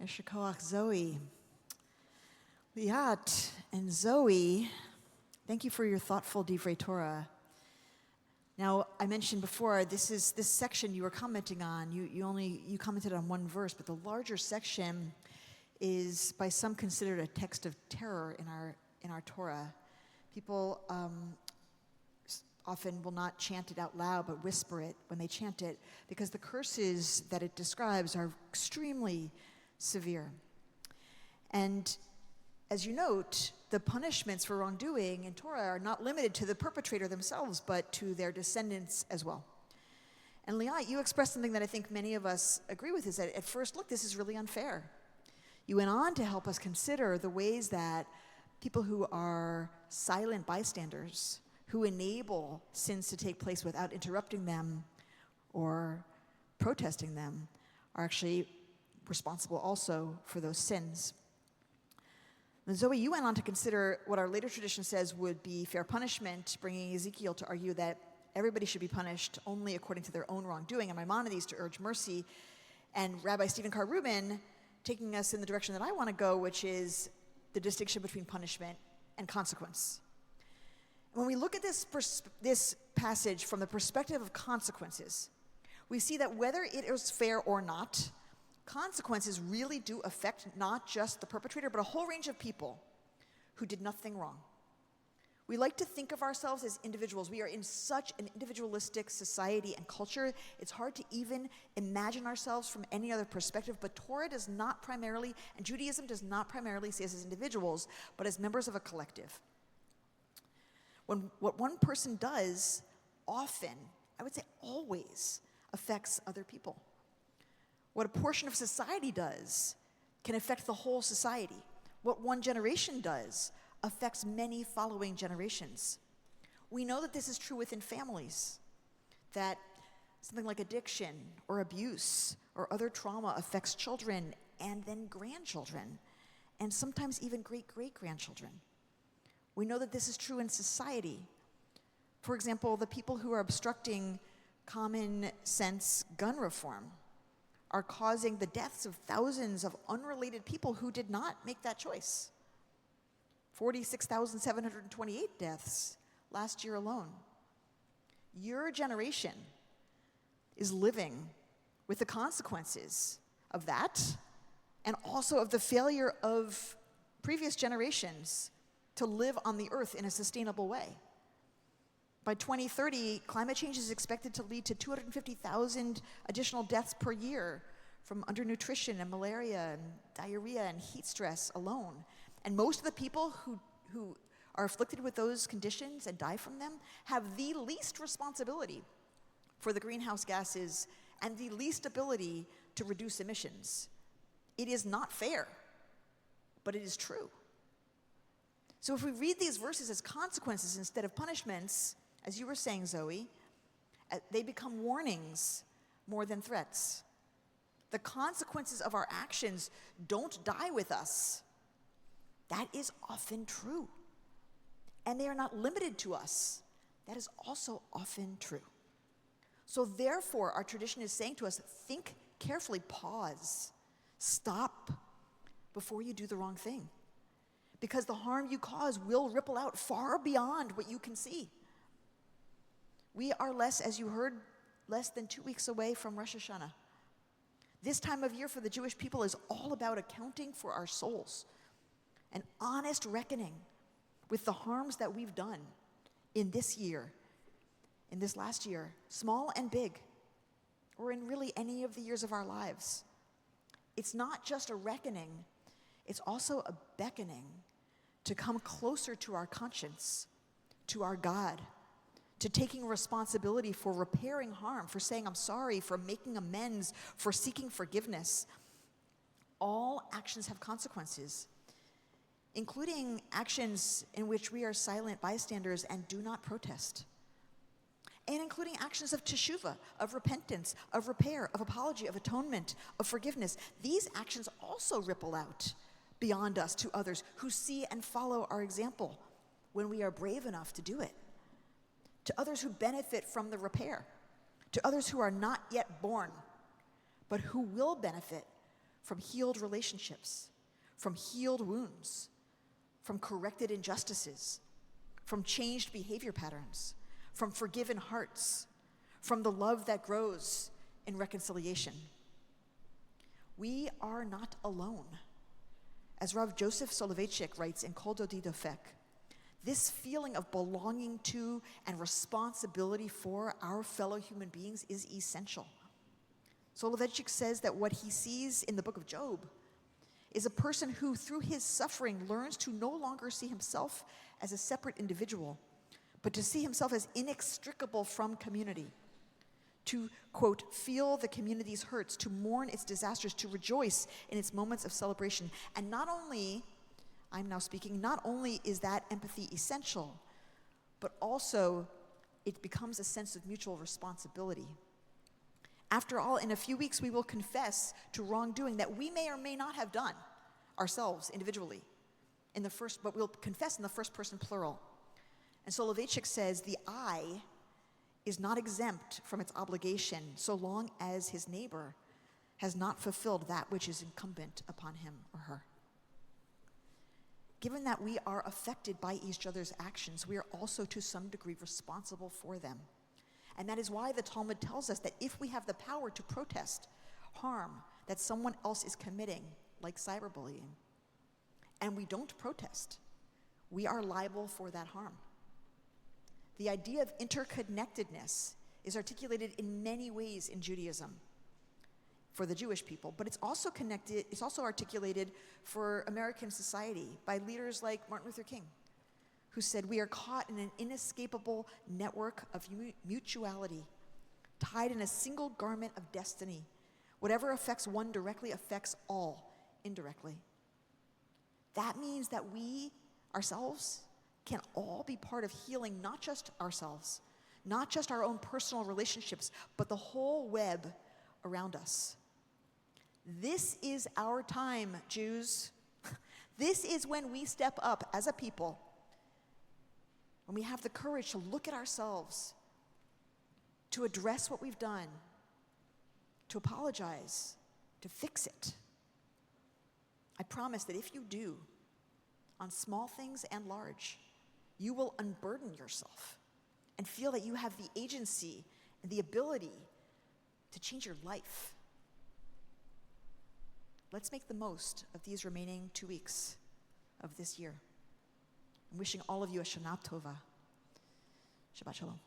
Yesher Koach, Zoe. Liat and Zoe, thank you for your thoughtful Divrei Torah. Now, I mentioned before, this section you were commenting on. You commented on one verse, but the larger section is by some considered a text of terror in our Torah. People often will not chant it out loud, but whisper it when they chant it, because the curses that it describes are extremely severe. And as you note, the punishments for wrongdoing in Torah are not limited to the perpetrator themselves, but to their descendants as well. And Liat, you expressed something that I think many of us agree with, is that at first look, this is really unfair. You went on to help us consider the ways that people who are silent bystanders, who enable sins to take place without interrupting them or protesting them, are actually responsible also for those sins. And Zoe, you went on to consider what our later tradition says would be fair punishment, bringing Ezekiel to argue that everybody should be punished only according to their own wrongdoing, and Maimonides to urge mercy, and Rabbi Stephen Carr Rubin taking us in the direction that I want to go, which is the distinction between punishment and consequence. When we look at this passage from the perspective of consequences, we see that whether it is fair or not, consequences really do affect not just the perpetrator, but a whole range of people who did nothing wrong. We like to think of ourselves as individuals. We are in such an individualistic society and culture, it's hard to even imagine ourselves from any other perspective, but Torah does not primarily, and Judaism does not primarily see us as individuals, but as members of a collective. What one person does often, I would say always, affects other people. What a portion of society does can affect the whole society. What one generation does affects many following generations. We know that this is true within families, that something like addiction or abuse or other trauma affects children and then grandchildren, and sometimes even great-great-grandchildren. We know that this is true in society. For example, the people who are obstructing common sense gun reform are causing the deaths of thousands of unrelated people who did not make that choice. 46,728 deaths last year alone. Your generation is living with the consequences of that, and also of the failure of previous generations to live on the earth in a sustainable way. By 2030, climate change is expected to lead to 250,000 additional deaths per year from undernutrition and malaria and diarrhea and heat stress alone. And most of the people who are afflicted with those conditions and die from them have the least responsibility for the greenhouse gases and the least ability to reduce emissions. It is not fair, but it is true. So if we read these verses as consequences instead of punishments, as you were saying, Zoe, they become warnings more than threats. The consequences of our actions don't die with us. That is often true. And they are not limited to us. That is also often true. So therefore, our tradition is saying to us, think carefully, pause, stop before you do the wrong thing. Because the harm you cause will ripple out far beyond what you can see. We are as you heard, less than 2 weeks away from Rosh Hashanah. This time of year for the Jewish people is all about accounting for our souls, an honest reckoning with the harms that we've done in this year, in this last year, small and big, or in really any of the years of our lives. It's not just a reckoning, it's also a beckoning to come closer to our conscience, to our God, to taking responsibility for repairing harm, for saying I'm sorry, for making amends, for seeking forgiveness. All actions have consequences, including actions in which we are silent bystanders and do not protest, and including actions of teshuvah, of repentance, of repair, of apology, of atonement, of forgiveness. These actions also ripple out beyond us to others who see and follow our example when we are brave enough to do it, to others who benefit from the repair, to others who are not yet born, but who will benefit from healed relationships, from healed wounds, from corrected injustices, from changed behavior patterns, from forgiven hearts, from the love that grows in reconciliation. We are not alone. As Rav Joseph Soloveitchik writes in Kol Dodi Dofek, this feeling of belonging to and responsibility for our fellow human beings is essential. Soloveitchik says that what he sees in the book of Job is a person who, through his suffering, learns to no longer see himself as a separate individual, but to see himself as inextricable from community, to, quote, feel the community's hurts, to mourn its disasters, to rejoice in its moments of celebration. And not only, I'm now speaking, not only is that empathy essential, but also it becomes a sense of mutual responsibility. After all, in a few weeks, we will confess to wrongdoing that we may or may not have done ourselves individually, but we'll confess in the first person plural. And Soloveitchik says the I is not exempt from its obligation so long as his neighbor has not fulfilled that which is incumbent upon him or her. Given that we are affected by each other's actions, we are also to some degree responsible for them. And that is why the Talmud tells us that if we have the power to protest harm that someone else is committing, like cyberbullying, and we don't protest, we are liable for that harm. The idea of interconnectedness is articulated in many ways in Judaism for the Jewish people, but it's also articulated for American society by leaders like Martin Luther King, who said, we are caught in an inescapable network of mutuality, tied in a single garment of destiny. Whatever affects one directly affects all indirectly. That means that we ourselves can all be part of healing not just ourselves, not just our own personal relationships, but the whole web around us. This is our time, Jews. This is when we step up as a people, when we have the courage to look at ourselves, to address what we've done, to apologize, to fix it. I promise that if you do, on small things and large, you will unburden yourself and feel that you have the agency and the ability to change your life. Let's make the most of these remaining 2 weeks of this year. I'm wishing all of you a Shana Tova. Shabbat Shalom.